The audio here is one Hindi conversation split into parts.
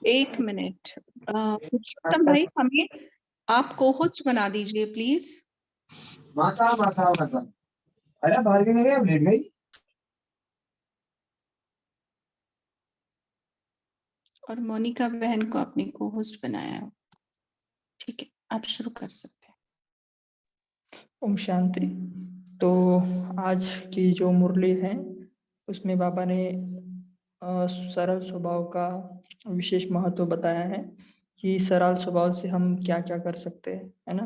एक मिनट, पुरुषोत्तम भाई हमें आप को होस्ट बना दीजिए प्लीज। माता माता माता, अरे बाहर के नहीं लेट गई। और मोनिका बहन को अपनी को होस्ट बनाया है। ठीक है, आप शुरू कर सकते हैं। ओम शांति। तो आज की जो मुरली है उसमें बाबा ने सरल स्वभाव का विशेष महत्व बताया है कि सरल स्वभाव से हम क्या क्या कर सकते हैं, है ना।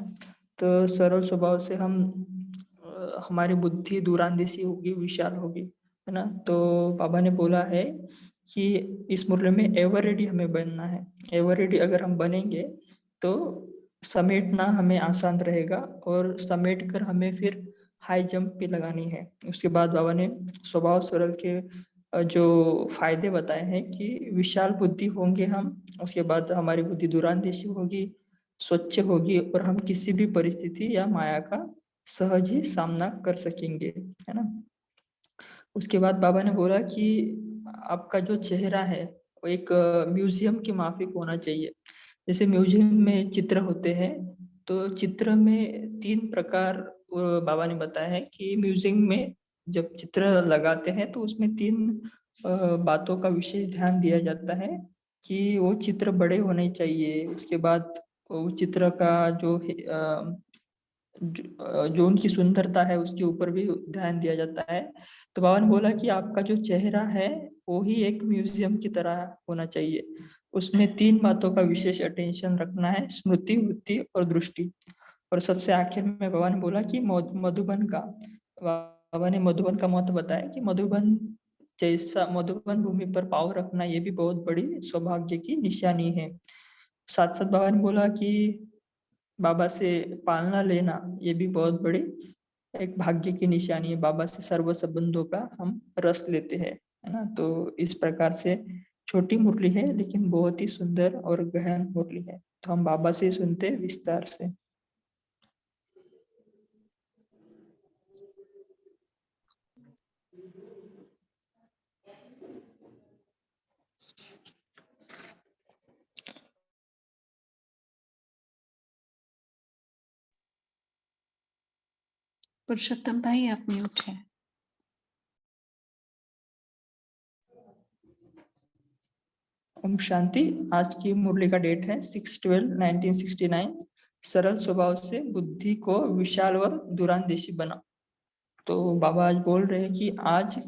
तो सरल स्वभाव से हम हमारी बुद्धि दूरांदेशी होगी, विशाल होगी, है ना। तो बाबा ने बोला है कि इस मुरली में एवर रेडी हमें बनना है। एवर रेडी अगर हम बनेंगे तो समेटना हमें आसान रहेगा और समेट कर हमें फिर हाई जंप भी लगानी है। उसके बाद बाबा ने स्वभाव सरल के जो फायदे बताए हैं कि विशाल बुद्धि होंगे हम, उसके बाद हमारी बुद्धि दूरांदेशी होगी, स्वच्छ होगी और हम किसी भी परिस्थिति या माया का सहज ही सामना कर सकेंगे, है ना। उसके बाद बाबा ने बोला कि आपका जो चेहरा है वो एक म्यूजियम के माफिक होना चाहिए। जैसे म्यूजियम में चित्र होते हैं तो चित्र में 3 प्रकार बाबा ने बताया है कि म्यूजियम में जब चित्र लगाते हैं तो उसमें 3 बातों का विशेष ध्यान दिया जाता है कि वो चित्र बड़े होने चाहिए। उसके बाद वो चित्र का जो उनकी सुंदरता है उसके ऊपर भी ध्यान दिया जाता है। तो बाबा ने बोला कि आपका जो चेहरा है वो ही एक म्यूजियम की तरह होना चाहिए। उसमें 3 बातों का विशेष अटेंशन रखना है, स्मृति, वृत्ति और दृष्टि। और सबसे आखिर में बाबा ने बोला कि बाबा ने मधुबन का महत्व बताया कि मधुबन भूमि पर पाँव रखना ये भी बहुत बड़ी सौभाग्य की निशानी है। साथ साथ बाबा ने बोला कि बाबा से पालना लेना ये भी बहुत बड़ी एक भाग्य की निशानी है। बाबा से सर्व संबंधों का हम रस लेते हैं, है ना। तो इस प्रकार से छोटी मुरली है लेकिन बहुत ही सुंदर और गहन मुरली है। तो हम बाबा से सुनते विस्तार से। पुरुषोत्तम भाई आप म्यूट है। ओम शांति। आज की मुरली का डेट है 6/12/1969। सरल स्वभाव से बुद्धि को विशाल और दूरांदेशी बना। तो बाबा आज बोल रहे हैं कि आज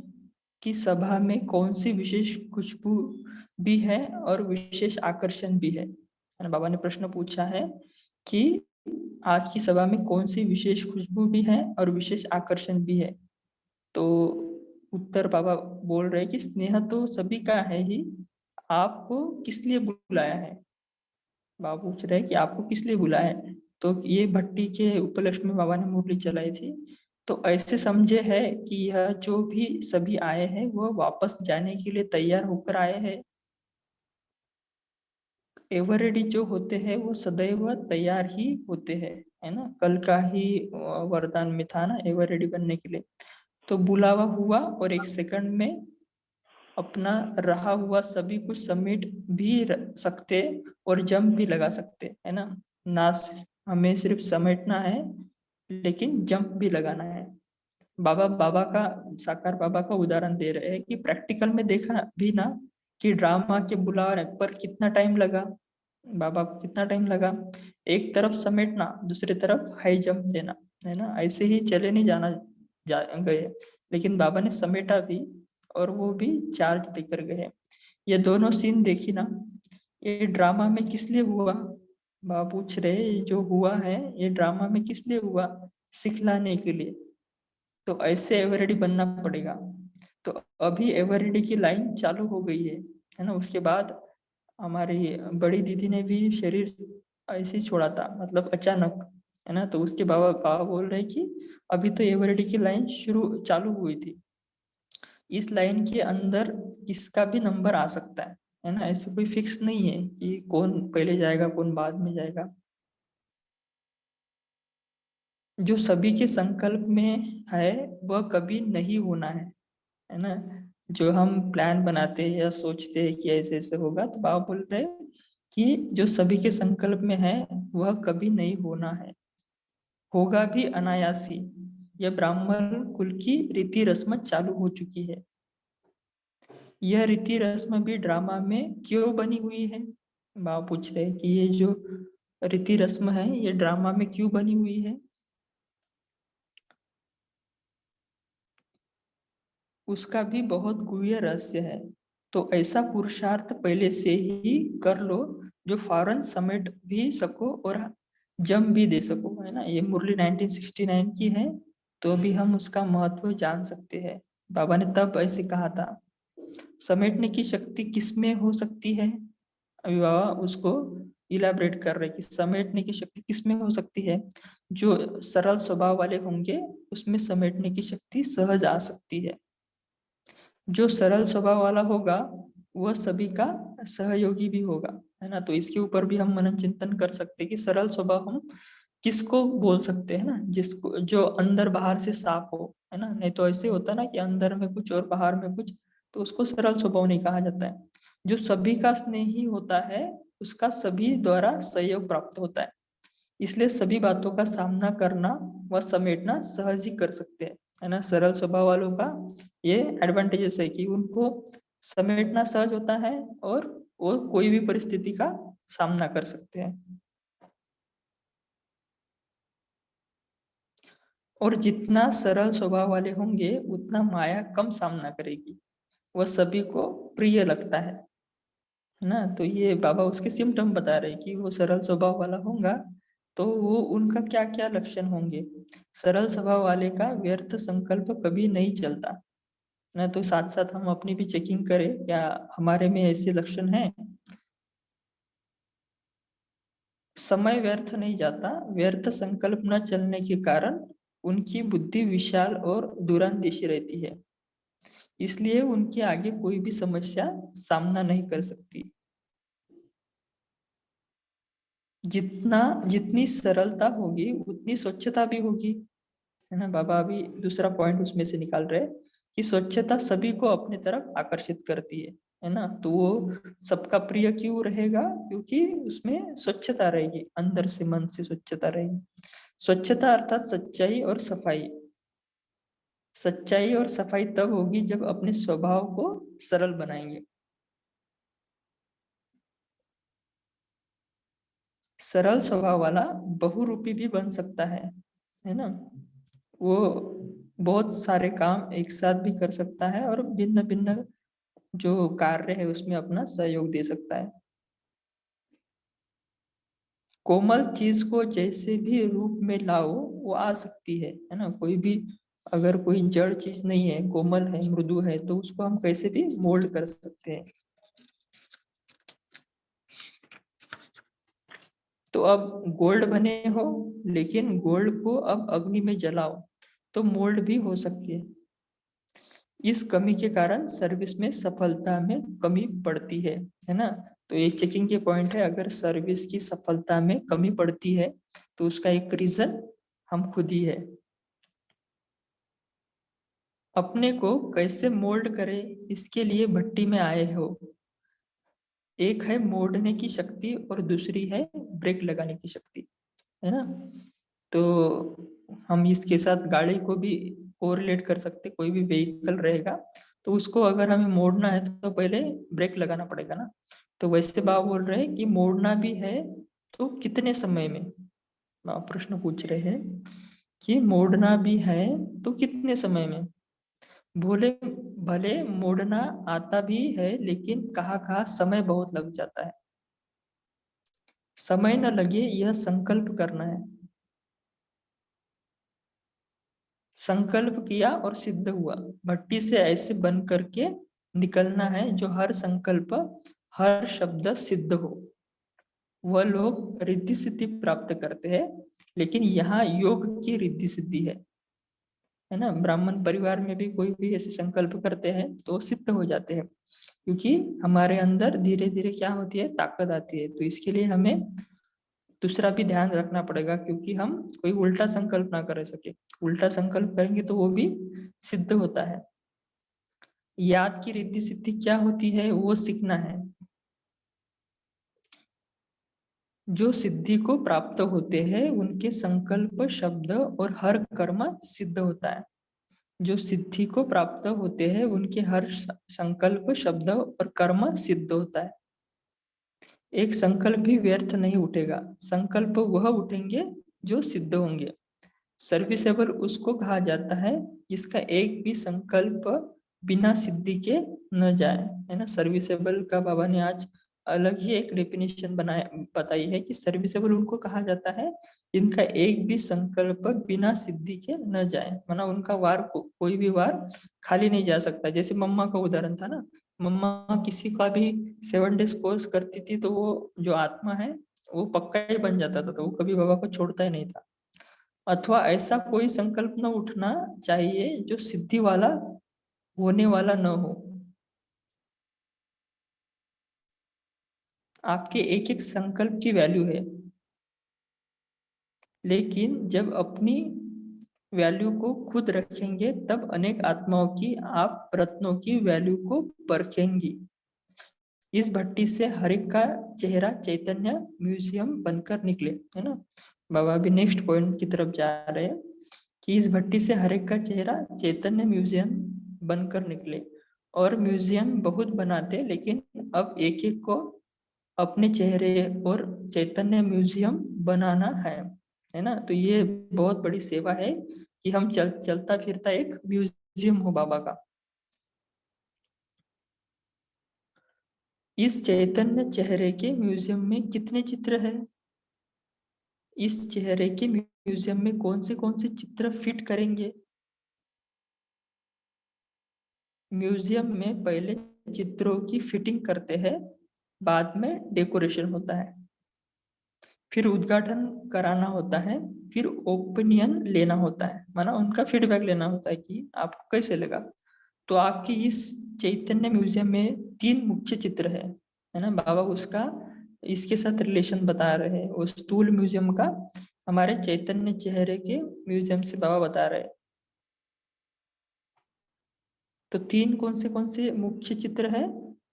की सभा में कौन सी विशेष खुशबू भी है और विशेष आकर्षण भी है। बाबा ने प्रश्न पूछा है कि आज की सभा में कौन सी विशेष खुशबू भी है और विशेष आकर्षण भी है। तो उत्तर बाबा बोल रहे हैं कि स्नेह तो सभी का है ही, आपको किस लिए बुलाया है। बाबा पूछ रहे हैं कि आपको किस लिए बुलाया है। तो ये भट्टी के उपलक्ष्य में बाबा ने मुरली चलाई थी। तो ऐसे समझे है कि यह जो भी सभी आए हैं वह वापस जाने के लिए तैयार होकर आए हैं। एवर रेडी जो होते हैं वो सदैव तैयार ही होते हैं, है ना। कल का ही वरदान में था ना एवर रेडी बनने के लिए। तो बुलावा हुआ और 1 सेकंड में अपना रहा हुआ सभी कुछ समेट भी सकते और जंप भी लगा सकते, है ना। हमें सिर्फ समेटना है लेकिन जंप भी लगाना है। बाबा का साकार बाबा का उदाहरण दे रहे हैं कि प्रैक्टिकल में देखा भी ना कि ड्रामा के बुलाने पर कितना टाइम लगा, बाबा को कितना टाइम लगा। एक तरफ समेटना, दूसरी तरफ हाई जंप देना, है ना। ऐसे ही चले नहीं गए लेकिन बाबा ने समेटा भी और वो भी चार्ज देकर गए। ये दोनों सीन देखी ना, ये ड्रामा में किस लिए हुआ। बाबा पूछ रहे जो हुआ है ये ड्रामा में किस लिए हुआ, सिखलाने के लिए। तो ऐसे एवरेडी बनना पड़ेगा। तो अभी एवरेडी की लाइन चालू हो गई है ना। उसके बाद हमारी बड़ी दीदी ने भी शरीर ऐसे ही छोड़ा था, मतलब अचानक, है ना। तो उसके बाबा बाबा बोल रहे कि अभी तो एवरेडी की लाइन चालू हुई थी। इस लाइन के अंदर किसका भी नंबर आ सकता है ना। ऐसे कोई फिक्स नहीं है कि कौन पहले जाएगा कौन बाद में जाएगा। जो सभी के संकल्प में है वह कभी नहीं होना है ना। जो हम प्लान बनाते हैं या सोचते हैं कि ऐसे ऐसे होगा, तो बाबा बोल रहे हैं कि जो सभी के संकल्प में है वह कभी नहीं होना है, होगा भी अनायासी। यह ब्राह्मण कुल की रीति रस्म चालू हो चुकी है। यह रीति रस्म भी ड्रामा में क्यों बनी हुई है? बाबा पूछ रहे हैं कि ये जो रीति रस्म है ये ड्रामा में क्यों बनी हुई है? उसका भी बहुत गूढ़ रहस्य है। तो ऐसा पुरुषार्थ पहले से ही कर लो जो फौरन समेट भी सको और जम भी दे सको, है ना। ये मुरली 1969 की है, तो अभी हम उसका महत्व जान सकते हैं। बाबा ने तब ऐसे कहा था। समेटने की शक्ति किसमें हो सकती है? अभी बाबा उसको इलाबरेट कर रहे कि समेटने की शक्ति किसमें हो सकती है। जो सरल स्वभाव वाले होंगे उसमें समेटने की शक्ति सहज आ सकती है। जो सरल स्वभाव वाला होगा वह सभी का सहयोगी भी होगा, है ना। तो इसके ऊपर भी हम मनन चिंतन कर सकते हैं कि सरल स्वभाव हम किसको बोल सकते हैं ना, जिसको जो अंदर बाहर से साफ हो, है ना। नहीं तो ऐसे होता है ना कि अंदर में कुछ और बाहर में कुछ, तो उसको सरल स्वभाव नहीं कहा जाता है। जो सभी का स्नेही होता है उसका सभी द्वारा सहयोग प्राप्त होता है। इसलिए सभी बातों का सामना करना व समेटना सहज ही कर सकते हैं, है ना। सरल स्वभाव वालों का ये एडवांटेजेस है कि उनको समेटना सहज होता है और वो कोई भी परिस्थिति का सामना कर सकते हैं। और जितना सरल स्वभाव वाले होंगे उतना माया कम सामना करेगी, वह सभी को प्रिय लगता है ना। तो ये बाबा उसके सिम्टम बता रहे कि वो सरल स्वभाव वाला होगा तो वो उनका क्या क्या लक्षण होंगे। सरल स्वभाव वाले का व्यर्थ संकल्प कभी नहीं चलता ना। तो साथ साथ हम अपनी भी चेकिंग करें क्या हमारे में ऐसे लक्षण हैं। समय व्यर्थ नहीं जाता, व्यर्थ संकल्प न चलने के कारण उनकी बुद्धि विशाल और दूरंदेशी रहती है, इसलिए उनके आगे कोई भी समस्या सामना नहीं कर सकती। जितनी सरलता होगी उतनी स्वच्छता भी होगी, है ना। बाबा अभी दूसरा पॉइंट उसमें से निकाल रहे हैं कि स्वच्छता सभी को अपनी तरफ आकर्षित करती है ना। तो वो सबका प्रिय क्यों रहेगा? क्योंकि उसमें स्वच्छता रहेगी, अंदर से मन से स्वच्छता रहेगी। स्वच्छता अर्थात सच्चाई और सफाई। सच्चाई और सफाई तब होगी जब अपने स्वभाव को सरल बनाएंगे। सरल स्वभाव वाला बहुरूपी भी बन सकता है ना। वो बहुत सारे काम एक साथ भी कर सकता है और भिन्न भिन्न जो कार्य है उसमें अपना सहयोग दे सकता है। कोमल चीज को जैसे भी रूप में लाओ वो आ सकती है ना। कोई भी अगर कोई जड़ चीज नहीं है, कोमल है, मृदु है, तो उसको हम कैसे भी मोल्ड कर सकते हैं। तो अब गोल्ड बने हो, लेकिन गोल्ड को अब अग्नि में जलाओ तो मोल्ड भी हो सकती है। इस कमी के कारण सर्विस में सफलता में कमी पड़ती है ना। तो ये चेकिंग के पॉइंट है, अगर सर्विस की सफलता में कमी पड़ती है तो उसका एक रीजन हम खुद ही है। अपने को कैसे मोल्ड करें इसके लिए भट्टी में आए हो। एक है मोड़ने की शक्ति और दूसरी है ब्रेक लगाने की शक्ति, है ना। तो हम इसके साथ गाड़ी को भी कोरिलेट कर सकते, कोई भी व्हीकल रहेगा तो उसको अगर हमें मोड़ना है तो पहले ब्रेक लगाना पड़ेगा ना। तो वैसे बाबा बोल रहे हैं कि मोड़ना भी है तो कितने समय में। बाबा प्रश्न पूछ रहे हैं कि मोड़ना भी है तो कितने समय में। भोले भले मोड़ना आता भी है लेकिन कहाँ कहाँ समय बहुत लग जाता है। समय न लगे यह संकल्प करना है। संकल्प किया और सिद्ध हुआ। भट्टी से ऐसे बन करके निकलना है जो हर संकल्प हर शब्द सिद्ध हो। वह लोग रिद्धि सिद्धि प्राप्त करते हैं, लेकिन यहाँ योग की रिद्धि सिद्धि है ना। ब्राह्मण परिवार में भी कोई भी ऐसे संकल्प करते हैं तो सिद्ध हो जाते हैं, क्योंकि हमारे अंदर धीरे धीरे क्या होती है, ताकत आती है। तो इसके लिए हमें दूसरा भी ध्यान रखना पड़ेगा, क्योंकि हम कोई उल्टा संकल्प ना कर सके। उल्टा संकल्प करेंगे तो वो भी सिद्ध होता है। याद की रिद्धि सिद्धि क्या होती है वो सीखना है। जो सिद्धि को प्राप्त होते हैं उनके संकल्प शब्द और हर कर्म सिद्ध होता है। जो सिद्धि को प्राप्त होते हैं उनके हर संकल्प शब्द और कर्म सिद्ध होता है। एक संकल्प भी व्यर्थ नहीं उठेगा, संकल्प वह उठेंगे जो सिद्ध होंगे। सर्विसेबल उसको कहा जाता है जिसका एक भी संकल्प बिना सिद्धि के न जाए, है ना। सर्विसेबल का बाबा ने आज अलग ही एक डेफिनेशन बताई है कि सर्विसेबल उनको कहा जाता है जिनका एक भी संकल्प बिना सिद्धि के न जाए, मतलब उनका वार कोई भी वार खाली नहीं जा सकता। जैसे मम्मा का उदाहरण था ना, मम्मा किसी का भी 7 डेज कोर्स करती थी तो वो जो आत्मा है वो पक्का ही बन जाता था, तो वो कभी बाबा को छोड़ता ही नहीं था। अथवा ऐसा कोई संकल्प न उठना चाहिए जो सिद्धि वाला होने वाला न हो। आपके एक एक संकल्प की वैल्यू है, लेकिन जब अपनी वैल्यू को खुद रखेंगे तब अनेक आत्माओं की आप रत्नों की वैल्यू को परखेंगी। इस भट्टी से हर एक का चेहरा चैतन्य म्यूजियम बनकर निकले, है ना। बाबा भी नेक्स्ट पॉइंट की तरफ जा रहे हैं कि इस भट्टी से हर एक का चेहरा चैतन्य म्यूजियम बनकर निकले। और म्यूजियम बहुत बनाते, लेकिन अब एक एक को अपने चेहरे और चैतन्य म्यूजियम बनाना है ना। तो ये बहुत बड़ी सेवा है कि हम चलता फिरता एक म्यूजियम हो बाबा का। इस चैतन्य चेहरे के म्यूजियम में कितने चित्र हैं? इस चेहरे के म्यूजियम में कौन से चित्र फिट करेंगे? म्यूजियम में पहले चित्रों की फिटिंग करते हैं, बाद में डेकोरेशन होता है, फिर उद्घाटन कराना होता है, फिर ओपिनियन लेना होता है, माना उनका फीडबैक लेना होता है कि आपको कैसे लगा। तो आपकी इस चैतन्य म्यूजियम में 3 मुख्य चित्र है ना। बाबा उसका इसके साथ रिलेशन बता रहे हैं, उस स्थूल म्यूजियम का हमारे चैतन्य चेहरे के म्यूजियम से बाबा बता रहे हैं। तो 3 कौन से मुख्य चित्र है?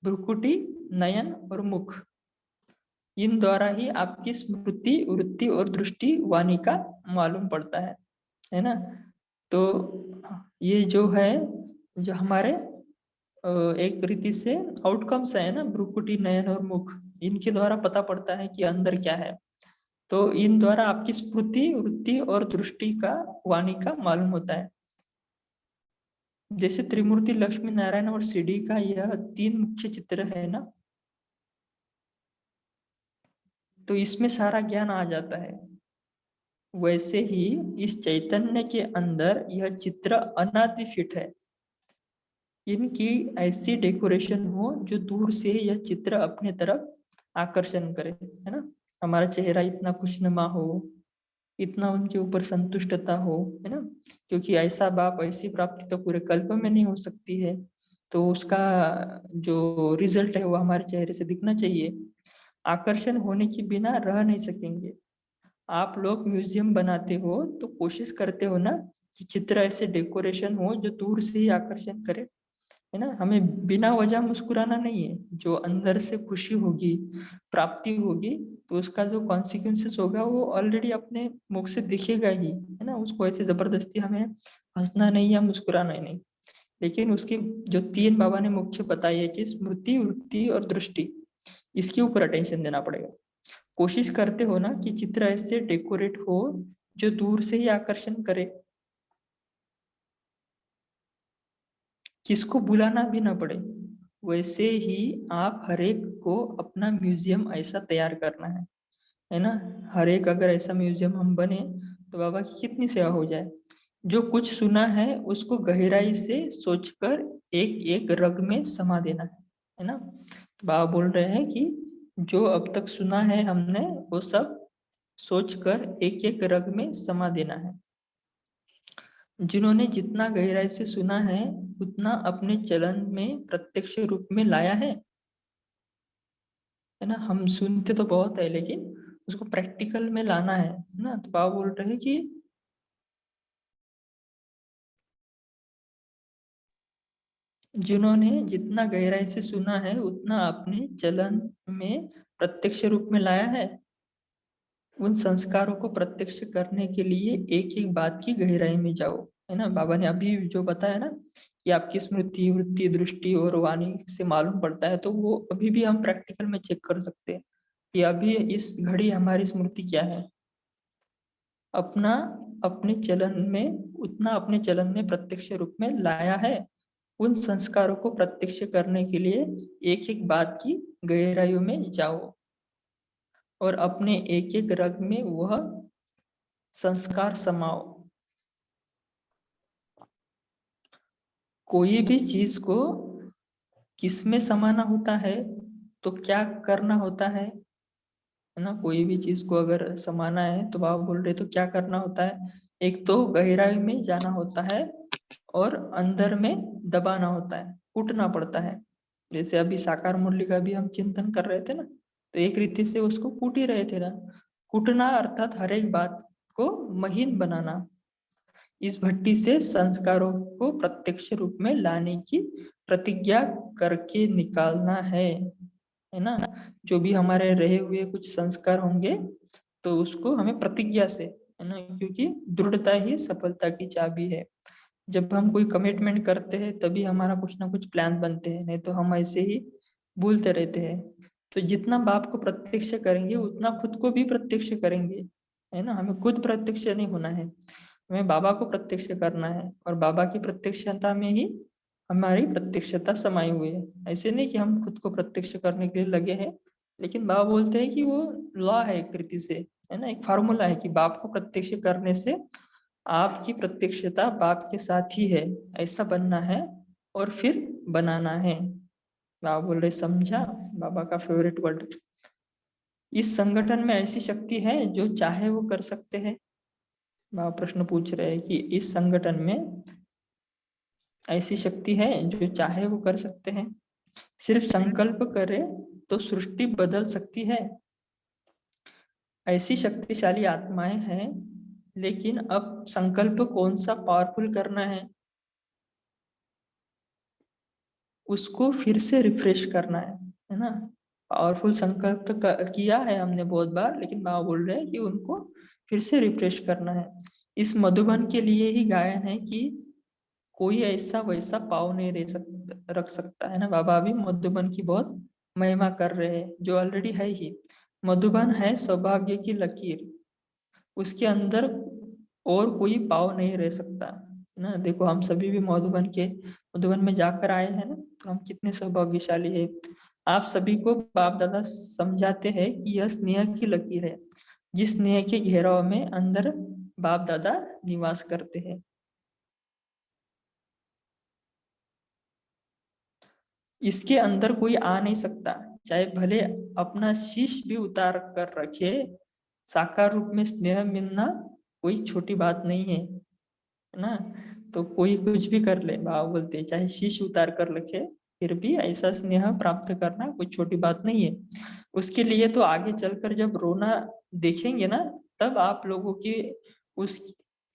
भ्रुकुटी, नयन और मुख। इन द्वारा ही आपकी स्मृति, वृत्ति और दृष्टि वाणी का मालूम पड़ता है ना। तो ये जो है, जो हमारे एक रीति से आउटकम्स है ना, भ्रुकुटी, नयन और मुख, इनके द्वारा पता पड़ता है कि अंदर क्या है। तो इन द्वारा आपकी स्मृति, वृत्ति और दृष्टि का, वाणी का मालूम होता है। जैसे त्रिमूर्ति लक्ष्मी नारायण और शिरडी का यह 3 मुख्य चित्र है ना, तो इसमें सारा ज्ञान आ जाता है। वैसे ही इस चैतन्य के अंदर यह चित्र अनादि फिट है। इनकी ऐसी डेकोरेशन हो जो दूर से यह चित्र अपने तरफ आकर्षण करे, है ना। हमारा चेहरा इतना खुशनुमा हो, इतना उनके ऊपर संतुष्टता हो, है ना। क्योंकि ऐसा बाप, ऐसी प्राप्ति तो पूरे कल्प में नहीं हो सकती है, तो उसका जो रिजल्ट है वो हमारे चेहरे से दिखना चाहिए। आकर्षण होने के बिना रह नहीं सकेंगे। आप लोग म्यूजियम बनाते हो तो कोशिश करते हो ना कि चित्र ऐसे डेकोरेशन हो जो दूर से ही आकर्षण करे, है ना। हमें बिना वजह मुस्कुराना नहीं है। जो अंदर से खुशी होगी, प्राप्ति होगी, तो उसका जो कॉन्सिक्वेंसेस होगा वो ऑलरेडी अपने मुख से दिखेगा ही, है ना। उसको ऐसे जबरदस्ती हमें हंसना नहीं या मुस्कुराना ही नहीं। लेकिन उसकी जो 3 बाबा ने मुख्य बताई है कि स्मृति, वृत्ति और दृष्टि, इसके ऊपर अटेंशन देना पड़ेगा। कोशिश करते हो ना कि चित्र ऐसे डेकोरेट हो जो दूर से ही आकर्षण करे, किसको बुलाना भी ना पड़े। वैसे ही आप हर एक को अपना म्यूजियम ऐसा तैयार करना है ना। हर एक अगर ऐसा म्यूजियम हम बने तो बाबा की कितनी सेवा हो जाए। जो कुछ सुना है उसको गहराई से सोचकर एक एक रग में समा देना है ना। तो बाबा बोल रहे हैं कि जो अब तक सुना है हमने वो सब सोचकर एक एक रग में समा देना है। जिन्होंने जितना गहराई से सुना है उतना अपने चलन में प्रत्यक्ष रूप में लाया है ना। हम सुनते तो बहुत है लेकिन उसको प्रैक्टिकल में लाना है ना। तो बाबा बोल रहे हैं कि जिन्होंने जितना गहराई से सुना है उतना अपने चलन में प्रत्यक्ष रूप में लाया है, उन संस्कारों को प्रत्यक्ष करने के लिए एक एक बात की गहराई में जाओ, है ना। बाबा ने अभी जो बताया ना कि आपकी स्मृति, वृत्ति, दृष्टि और वाणी से मालूम पड़ता है, तो वो अभी भी हम प्रैक्टिकल में चेक कर सकते हैं कि अभी इस घड़ी हमारी स्मृति क्या है। अपना अपने चलन में उतना अपने चलन में प्रत्यक्ष रूप में लाया है, उन संस्कारों को प्रत्यक्ष करने के लिए एक एक बात की गहराइयों में जाओ और अपने एक एक रग में वह संस्कार समाओ। कोई भी चीज को किसमें समाना होता है तो क्या करना होता है ना। कोई भी चीज को अगर समाना है तो आप बोल रहे तो क्या करना होता है, एक तो गहराई में जाना होता है और अंदर में दबाना होता है, कूटना पड़ता है। जैसे अभी साकार मुरली का भी हम चिंतन कर रहे थे ना, तो एक रीति से उसको कूट ही रहे थे ना। कूटना अर्थात हर एक बात को महीन बनाना, इस भट्टी से संस्कारों को प्रत्यक्ष रूप में लाने की प्रतिज्ञा करके निकालना है ना। जो भी हमारे रहे हुए कुछ संस्कार होंगे तो उसको हमें प्रतिज्ञा से, है ना, क्योंकि दृढ़ता ही सफलता की चाबी है। जब हम कोई कमिटमेंट करते हैं तभी हमारा कुछ ना कुछ प्लान बनते हैं, नहीं तो हम ऐसे ही भूलते रहते हैं। तो जितना बाप को प्रत्यक्ष करेंगे उतना खुद को भी प्रत्यक्ष करेंगे, है ना। हमें खुद प्रत्यक्ष नहीं होना है, हमें बाबा को प्रत्यक्ष करना है, और बाबा की प्रत्यक्षता में ही हमारी प्रत्यक्षता समाई हुई है। ऐसे नहीं कि हम खुद को प्रत्यक्ष करने के लिए लगे हैं, लेकिन बाबा बोलते हैं कि वो लॉ है एक रीति से, है ना, एक फार्मूला है कि बाप को प्रत्यक्ष करने से आपकी प्रत्यक्षता बाप के साथ ही है, ऐसा बनना है और फिर बनाना है। बाबा बोल रहे समझा, बाबा का फेवरेट वर्ड। इस संगठन में ऐसी शक्ति है जो चाहे वो कर सकते हैं। बाबा प्रश्न पूछ रहे हैं कि इस संगठन में ऐसी शक्ति है जो चाहे वो कर सकते हैं, सिर्फ संकल्प करे तो सृष्टि बदल सकती है। ऐसी शक्तिशाली आत्माएं हैं, लेकिन अब संकल्प कौन सा पावरफुल करना है, उसको फिर से रिफ्रेश करना है ना। पावरफुल संकल्प तो किया है हमने बहुत बार, लेकिन बाबा बोल रहे हैं कि उनको फिर से रिफ्रेश करना है। इस मधुबन के लिए ही गायन है कि कोई ऐसा वैसा पाव नहीं रख सकता, है ना। बाबा भी मधुबन की बहुत महिमा कर रहे हैं, जो ऑलरेडी है ही। मधुबन है सौभाग्य की लकीर, उसके अंदर और कोई पाव नहीं रह सकता, है ना। देखो हम सभी भी मधुबन में जाकर आए हैं ना, तो हम कितने सौभाग्यशाली है। आप सभी को बाप दादा समझाते हैं कि यह स्नेह की लकीर है, जिस स्नेह के घेराव में अंदर बाप दादा निवास करते हैं। इसके अंदर कोई आ नहीं सकता, चाहे भले अपना शीश भी उतार कर रखे। साकार रूप में स्नेह मिलना कोई छोटी बात नहीं है ना। तो कोई कुछ भी कर ले, बाबा बोलते हैं चाहे शीश उतार कर रखे, फिर भी ऐसा स्नेह प्राप्त करना कोई छोटी बात नहीं है। उसके लिए तो आगे चलकर जब रोना देखेंगे ना, तब आप उस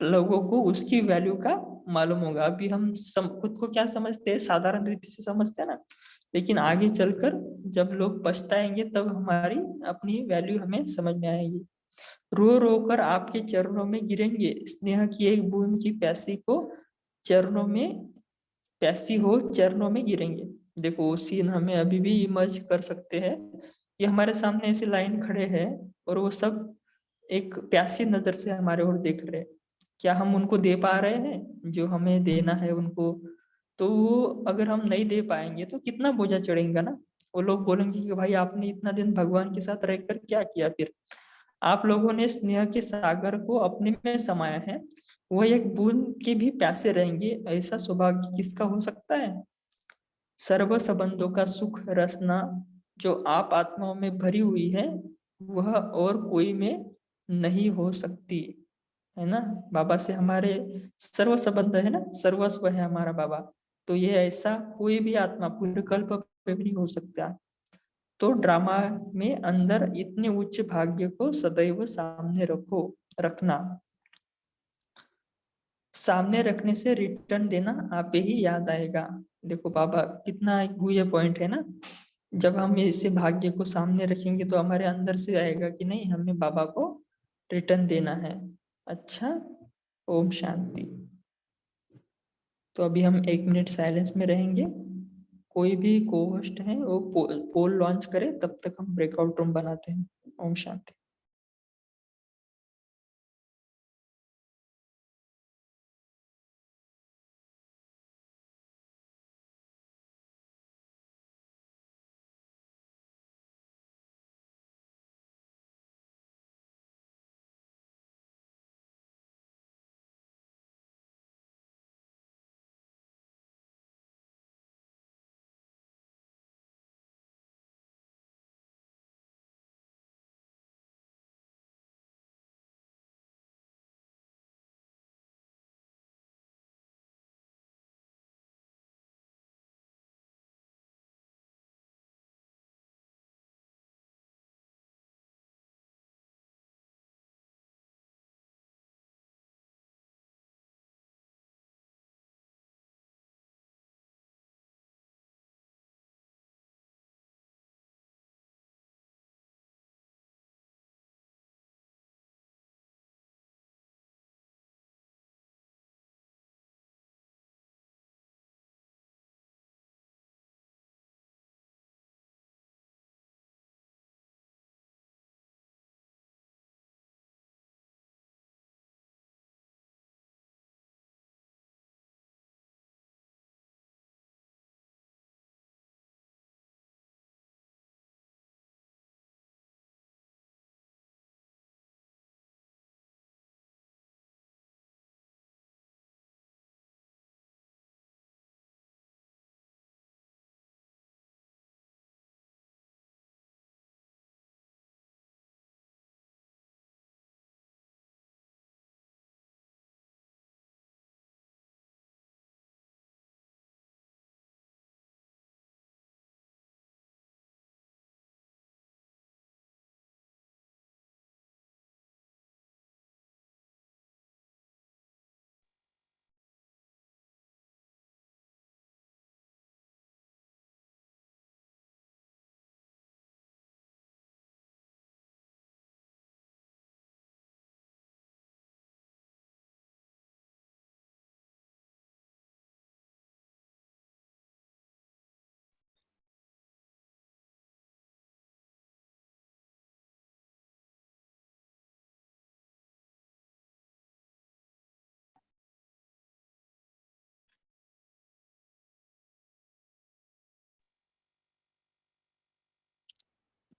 लोगों को उसकी वैल्यू का मालूम होगा। अभी हम खुद को क्या समझते हैं, साधारण रीति से समझते हैं ना, लेकिन आगे चलकर जब लोग पछताएंगे तब हमारी अपनी वैल्यू हमें समझ में आएगी। रो रो कर आपके चरणों में गिरेंगे, स्नेह की एक बूंद की प्यासी को चरणों में, प्यासी हो चरणों में गिरेंगे। देखो वो सीन हमें अभी भी इमर्ज कर सकते हैं। ये हमारे सामने ऐसी लाइन खड़े हैं और वो सब एक प्यासी नजर से हमारे ओर देख रहे हैं। क्या हम उनको दे पा रहे हैं जो हमें देना है उनको? तो वो अगर हम नहीं दे पाएंगे तो कितना बोझा चढ़ेगा ना। वो लोग बोलेंगे कि भाई आपने इतना दिन भगवान के साथ रहकर क्या किया। फिर आप लोगों ने स्नेह के सागर को अपने में समाया है, वो एक बूंद के भी प्यासे रहेंगे, ऐसा सौभाग्य किसका हो सकता है। सर्व संबंधों का सुख रसना जो आप आत्माओं में भरी हुई है, वह और कोई में नहीं हो सकती, है ना। बाबा से हमारे सर्व संबंध है ना, सर्वस्व है हमारा बाबा। तो ये ऐसा कोई भी आत्मा पूरे कल्प पे भी नहीं हो सकता। तो ड्रामा में अंदर इतने उच्च भाग्य को सदैव सामने रखना। सामने रखने से रिटर्न देना आप ही याद आएगा। देखो बाबा कितना ये पॉइंट है ना, जब हम इसे भाग्य को सामने रखेंगे तो हमारे अंदर से आएगा कि नहीं हमें बाबा को रिटर्न देना है। अच्छा, ओम शांति। तो अभी हम 1 मिनट साइलेंस में रहेंगे। कोई भी को होस्ट है वो पोल लॉन्च करे, तब तक हम ब्रेकआउट रूम बनाते हैं। ओम शांति।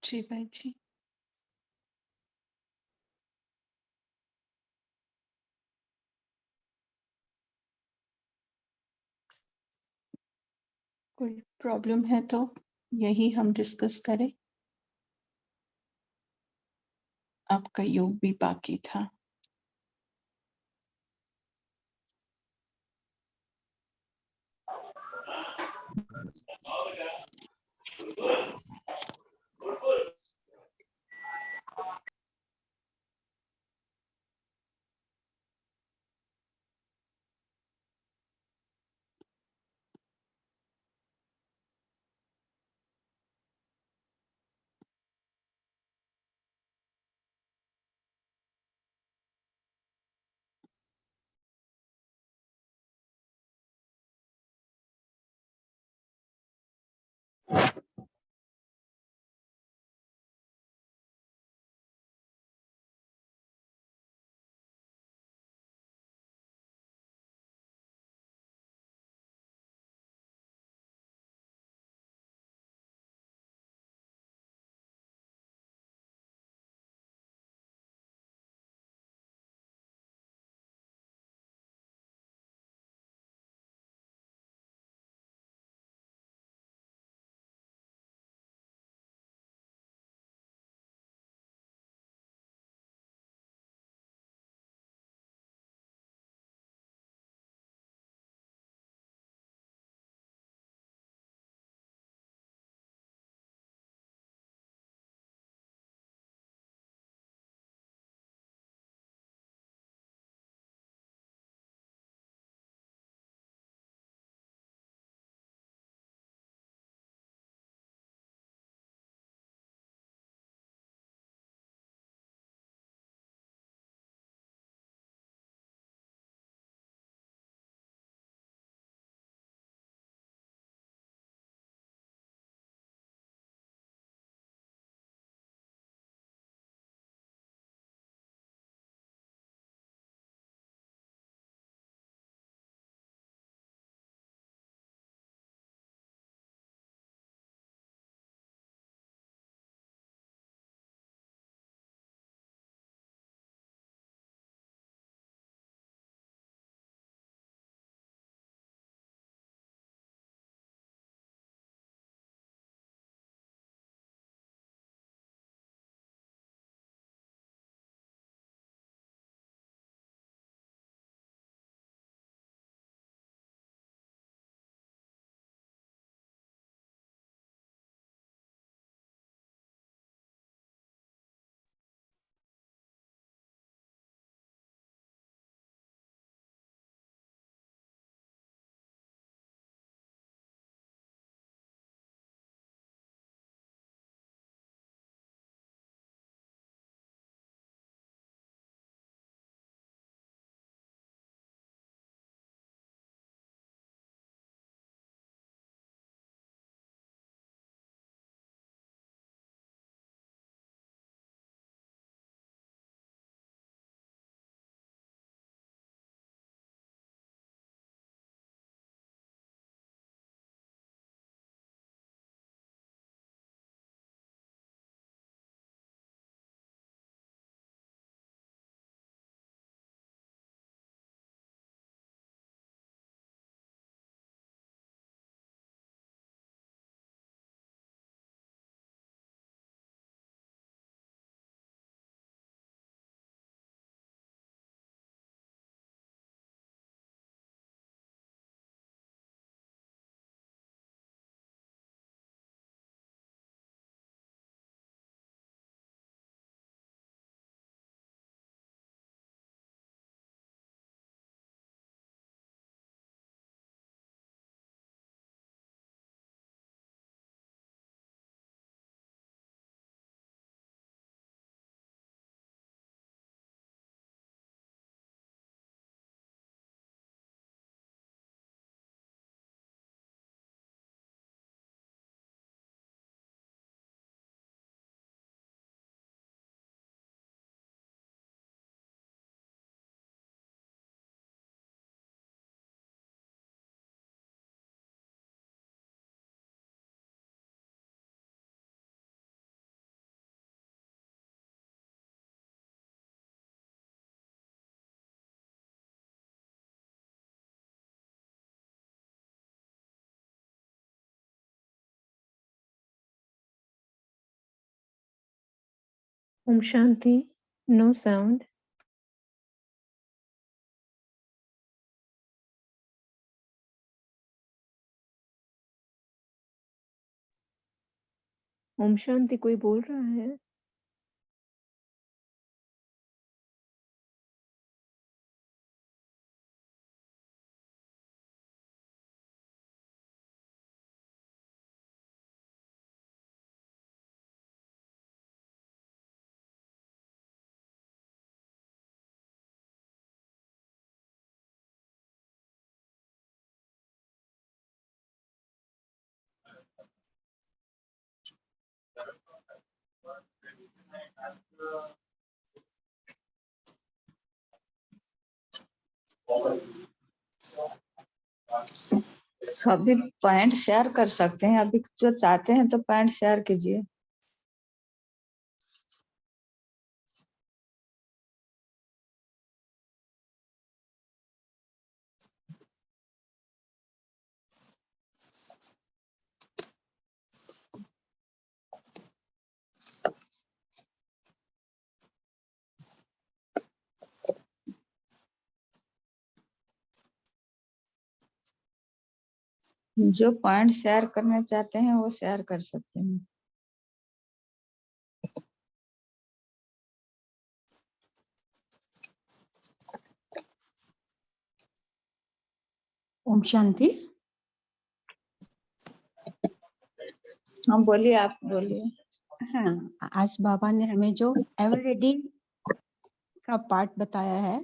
जी भाई जी। कोई प्रॉब्लम है तो यही हम डिस्कस करें। आपका योग भी बाकी था। Om Shanti. No sound. Om Shanti. कोई बोल रहा है? सभी पॉइंट शेयर कर सकते हैं, अभी जो चाहते हैं तो पॉइंट शेयर कीजिए। जो पॉइंट शेयर करना चाहते हैं वो शेयर कर सकते हैं। ओम शांति। हाँ बोलिए, आप बोलिए। हाँ, आज बाबा ने हमें जो एवरेडी का पार्ट बताया है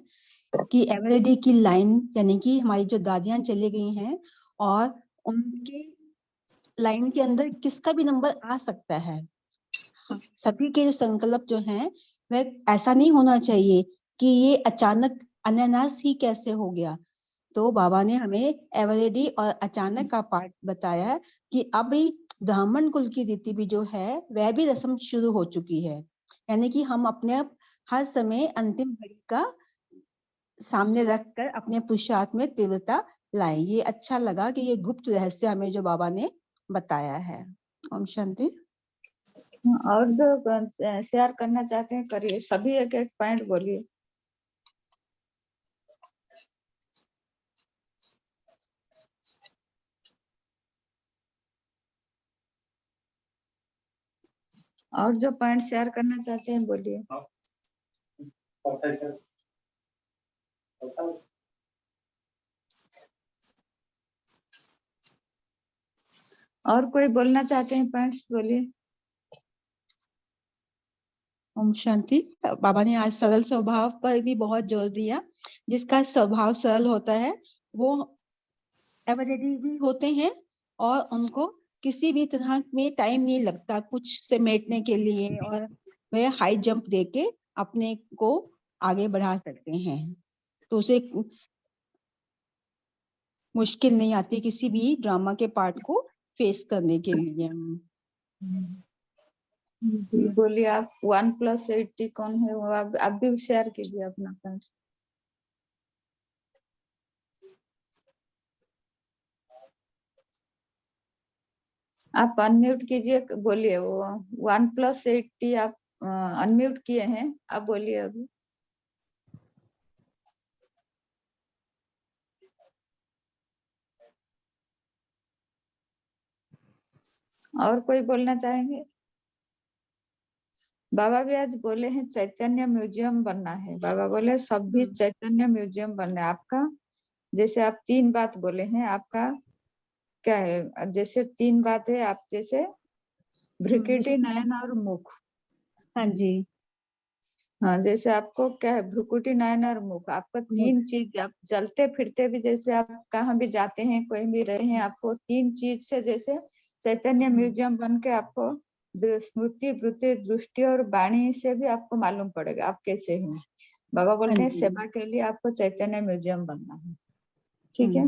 कि एवरेडी की लाइन, यानी कि हमारी जो दादियां चली गई हैं और उनके लाइन के अंदर किसका भी नंबर आ सकता है। हाँ, सभी के संकल्प जो हैं वह ऐसा नहीं होना चाहिए कि ये अचानक अनायास ही कैसे हो गया। तो बाबा ने हमें एवरेडी और अचानक का पार्ट बताया है कि अभी ब्राह्मण कुल की रीति भी जो है वह भी रस्म शुरू हो चुकी है, यानी कि हम अपने हर समय अंतिम घड़ी का सामने रखकर अपने पुरुषार्थ में तीव्रता लाएं। ये अच्छा लगा कि ये गुप्त रहस्य हमें जो बाबा ने बताया है। ओम शांति। और जो शेयर करना चाहते हैं करिए, सभी एक एक पॉइंट बोलिए। और जो पॉइंट शेयर करना चाहते हैं बोलिए। और कोई बोलना चाहते हैं पॉइंट्स बोलिए। ओम शांति। बाबा ने आज सरल स्वभाव पर भी बहुत जोर दिया। जिसका स्वभाव सरल होता है वो एवरेडी भी होते हैं और उनको किसी भी तरह में टाइम नहीं लगता कुछ समेटने के लिए, और वह हाई जंप देके अपने को आगे बढ़ा सकते हैं। तो उसे मुश्किल नहीं आती किसी भी ड्रामा के पार्ट को फेस करने के लिए। जी बोलिए आप। 1+80 कौन है वो आप भी शेयर कीजिए अपना पॉइंट। आप अनम्यूट कीजिए, बोलिए। वो 1+80 आप अनम्यूट किए हैं, आप बोलिए अभी। और कोई बोलना चाहेंगे? बाबा भी आज बोले हैं चैतन्य म्यूजियम बनना है। बाबा बोले सब भी चैतन्य म्यूजियम बनना है आपका। जैसे आप 3 बात बोले हैं, आपका क्या है? जैसे 3 बात है आप, जैसे भ्रुकुटी, नयन और मुख। हाँ जी। हाँ, जैसे आपको क्या है, भ्रुकुटी, नयन और मुख। आपको 3 चीज, आप चलते फिरते भी, जैसे आप कहाँ भी जाते हैं, कोई भी रहे हैं, आपको 3 चीज से जैसे चैतन्य म्यूजियम बन के आपको स्मृति, वृत्ति, दृष्टि और वाणी से भी आपको मालूम पड़ेगा आप कैसे हैं। बाबा बोलते हैं सेवा के लिए आपको चैतन्य म्यूजियम बनना है। ठीक है।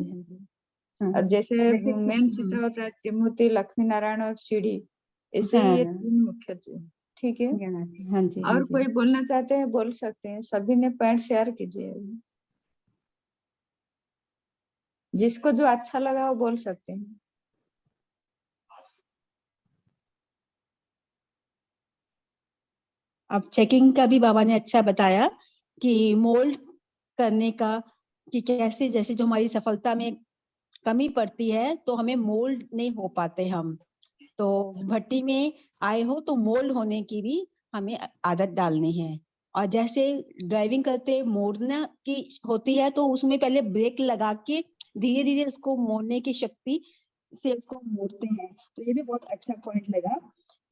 और जैसे मेन चित्र होता है त्रिमूर्ति, लक्ष्मी नारायण और सीढ़ी, ऐसे ही ये 3 मुख्य चीज। ठीक है। हाँ जी। और कोई बोलना चाहते हैं बोल सकते हैं। सभी ने पॉइंट शेयर कीजिए। जिसको जो अच्छा लगा वो बोल सकते हैं। अब चेकिंग का भी बाबा ने अच्छा बताया कि मोल्ड करने का, कि कैसे जैसे जो हमारी सफलता में कमी पड़ती है तो हमें मोल्ड नहीं हो पाते हम, तो भट्टी में आए हो तो मोल्ड होने की भी हमें आदत डालनी है। और जैसे ड्राइविंग करते मोड़ना की होती है तो उसमें पहले ब्रेक लगा के धीरे धीरे उसको मोड़ने की शक्ति से उसको मोड़ते हैं। तो ये भी बहुत अच्छा पॉइंट लगा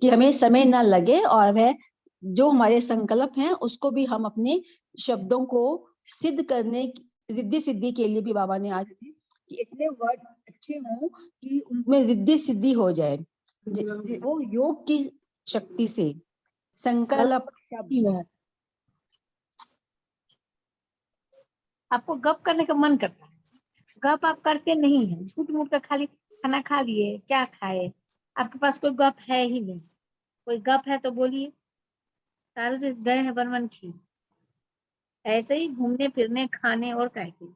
कि हमें समय ना लगे, और वह जो हमारे संकल्प हैं उसको भी हम अपने शब्दों को सिद्ध करने रिद्धि सिद्धि के लिए भी बाबा ने आज कि इतने वर्ड अच्छे हों कि उनमें रिद्धि सिद्धि हो जाए, वो योग की शक्ति से संकल्प शब्द। आपको गप करने का मन करता है, गप आप करते नहीं है, झूठ मूठ का खाली खाना खा लिए, क्या खाए, आपके पास कोई गप है ही नहीं। कोई गप है तो बोलिए। सारे से गए हैं बनमनखी, ऐसे ही घूमने फिरने खाने और क्या की।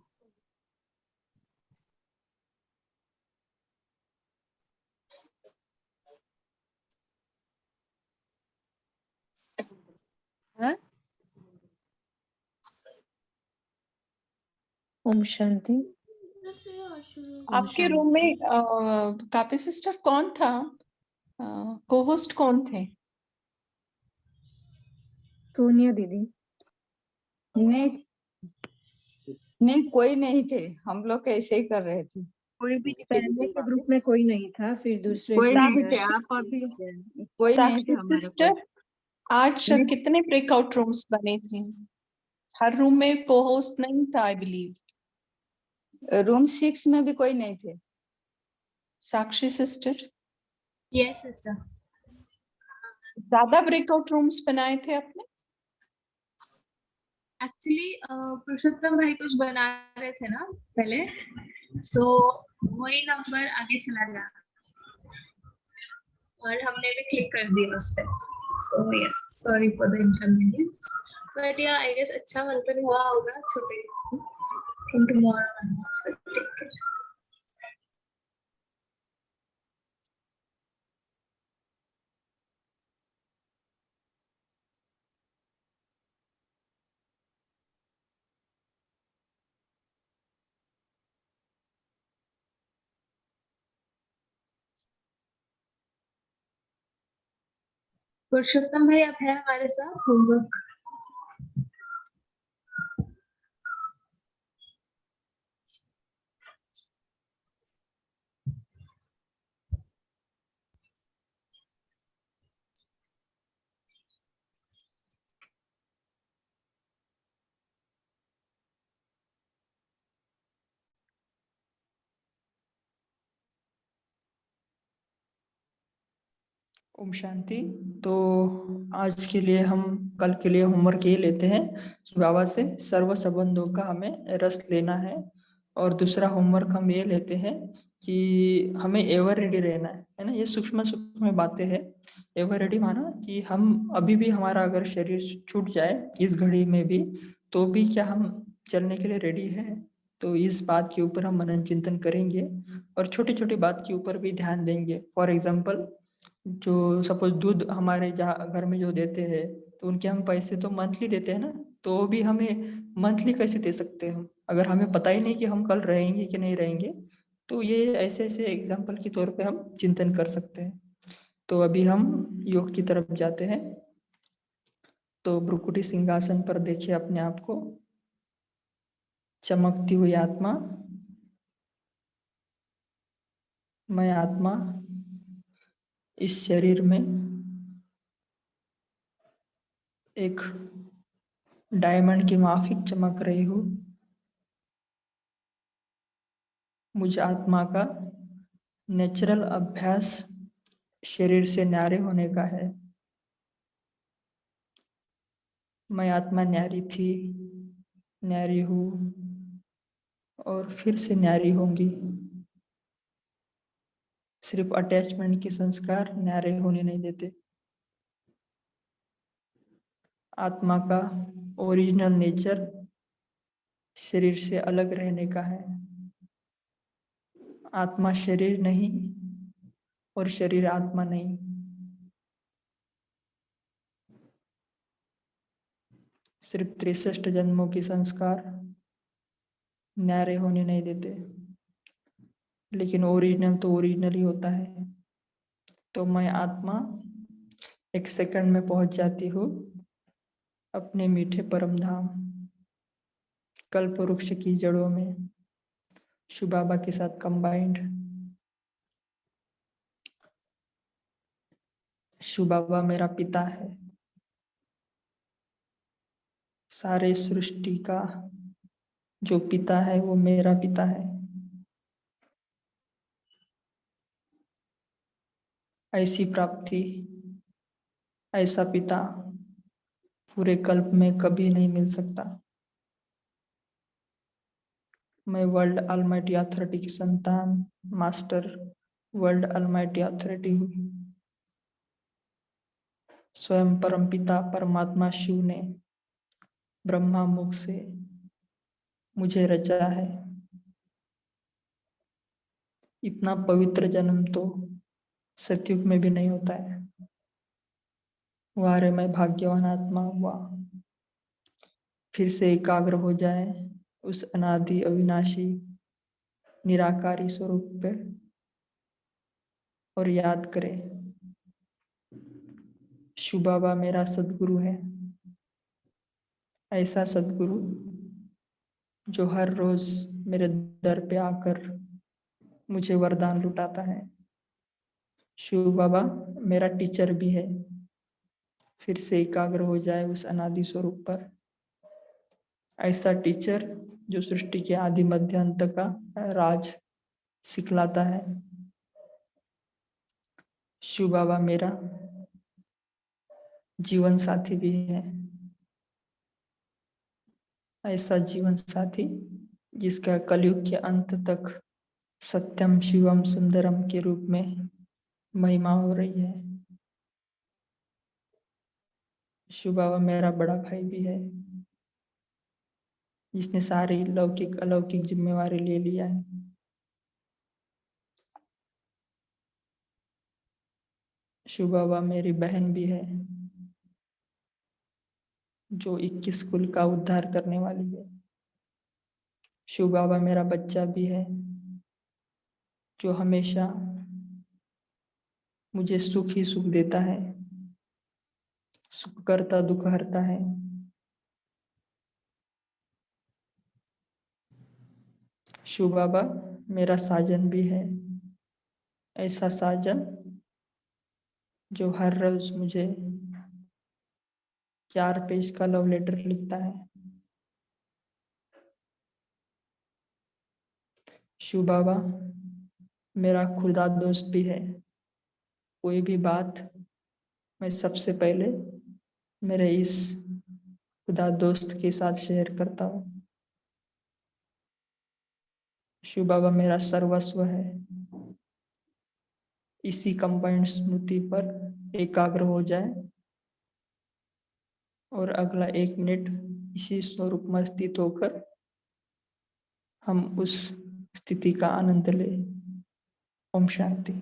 हाँ? ओम शांति। आपके रूम में कापी सिस्टर कौन था? को होस्ट कौन थे? सोनिया दीदी। नहीं नहीं, कोई नहीं थे, हम लोग ऐसे ही कर रहे थे। कोई भी पहले के ग्रुप में कोई नहीं था, फिर दूसरे कोई ग्रुप नहीं में थे, आए। आप अभी कोई नहीं थे साक्षी हमारा कोई। सिस्टर, आज नहीं। कितने ब्रेकआउट रूम्स बने थे? हर रूम में को होस्ट नहीं था आई बिलीव। रूम 6 में भी कोई नहीं थे। साक्षी सिस्टर, यस सिस्टर। ज्यादा ब्रेकआउट रूम्स बनाए थे आपने? एक्चुअली पुरुषोत्तम भाई कुछ बना रहे थे ना पहले, सो वही नंबर आगे चला गया और हमने भी क्लिक कर दिया उस पर। So yes, sorry for the inconvenience, but yeah I guess अच्छा मंथन हुआ होगा छोटे। From tomorrow take care. Purushottam भाई आप हैं हमारे साथ? होमवर्क ओम शांति। तो आज के लिए हम कल के लिए होमवर्क ये लेते हैं कि बाबा से सर्व संबंधों का हमें रस लेना है, और दूसरा होमवर्क हम ये लेते हैं कि हमें एवर रेडी रहना है ना। ये सूक्ष्म सूक्ष्म बातें हैं। एवर रेडी माना कि हम अभी भी हमारा अगर शरीर छूट जाए इस घड़ी में भी, तो भी क्या हम चलने के लिए रेडी है? तो इस बात के ऊपर हम मनन चिंतन करेंगे और छोटी छोटी बात के ऊपर भी ध्यान देंगे। फॉर एग्जाम्पल, जो सपोज दूध हमारे जहाँ घर में जो देते हैं, तो उनके हम पैसे तो मंथली देते हैं ना, तो भी हमें मंथली कैसे दे सकते हैं हम, अगर हमें पता ही नहीं कि हम कल रहेंगे कि नहीं रहेंगे। तो ये ऐसे ऐसे एग्जाम्पल के तौर पे हम चिंतन कर सकते हैं। तो अभी हम योग की तरफ जाते हैं। तो भ्रुकुटी सिंहासन पर देखिए अपने आप को, चमकती हुई आत्मा। मैं आत्मा इस शरीर में एक डायमंड की माफिक चमक रही हूँ। मुझ आत्मा का नेचुरल अभ्यास शरीर से न्यारे होने का है। मैं आत्मा न्यारी थी, न्यारी हूँ और फिर से न्यारी होंगी। सिर्फ अटैचमेंट के संस्कार न्यारे होने नहीं देते। आत्मा का ओरिजिनल नेचर शरीर से अलग रहने का है। आत्मा शरीर नहीं और शरीर आत्मा नहीं। सिर्फ 63 जन्मों के संस्कार न्यारे होने नहीं देते, लेकिन ओरिजिनल तो ओरिजिनल ही होता है। तो मैं आत्मा 1 सेकंड में पहुंच जाती हूँ अपने मीठे परम धाम, कल्प वृक्ष की जड़ों में, शिव बाबा के साथ कंबाइंड। शिव बाबा मेरा पिता है, सारे सृष्टि का जो पिता है वो मेरा पिता है। ऐसी प्राप्ति, ऐसा पिता पूरे कल्प में कभी नहीं मिल सकता। मैं वर्ल्ड अलमाइटी अथॉरिटी की संतान, मास्टर वर्ल्ड अलमाइटी अथॉरिटी हूँ। स्वयं परमपिता परमात्मा शिव ने ब्रह्मा मुख से मुझे रचा है। इतना पवित्र जन्म तो सतयुग में भी नहीं होता है। वारे मैं भाग्यवान आत्मा हुआ, फिर से एकाग्र हो जाए उस अनादि अविनाशी निराकारी स्वरूप पे और याद करें, शिव बाबा मेरा सदगुरु है। ऐसा सदगुरु जो हर रोज मेरे दर पे आकर मुझे वरदान लुटाता है। शिव बाबा मेरा टीचर भी है। फिर से एकाग्र हो जाए उस अनादि स्वरूप पर। ऐसा टीचर जो सृष्टि के आदि मध्य अंत का राज सिखलाता है। शिव बाबा मेरा जीवन साथी भी है। ऐसा जीवन साथी जिसका कलयुग के अंत तक सत्यम शिवम सुंदरम के रूप में महिमा हो रही है। शिव बाबा मेरा बड़ा भाई भी है, जिसने सारी लौकिक अलौकिक जिम्मेवारी ले लिया है। शिव बाबा मेरी बहन भी है, जो 21 कुल का उद्धार करने वाली है। शिव बाबा मेरा बच्चा भी है, जो हमेशा मुझे सुख ही सुख देता है, सुख करता दुख हरता है। शिव बाबा मेरा साजन भी है, ऐसा साजन जो हर रोज मुझे 4 पेज का लव लेटर लिखता है। शिव बाबा मेरा खुदा दोस्त भी है। कोई भी बात मैं सबसे पहले मेरे इस खुदा दोस्त के साथ शेयर करता हूँ। शिव बाबा मेरा सर्वस्व है। इसी कंबाइंड स्मृति पर एकाग्र हो जाए और अगला 1 मिनट इसी स्वरूप में स्थित होकर हम उस स्थिति का आनंद लें। ओम शांति।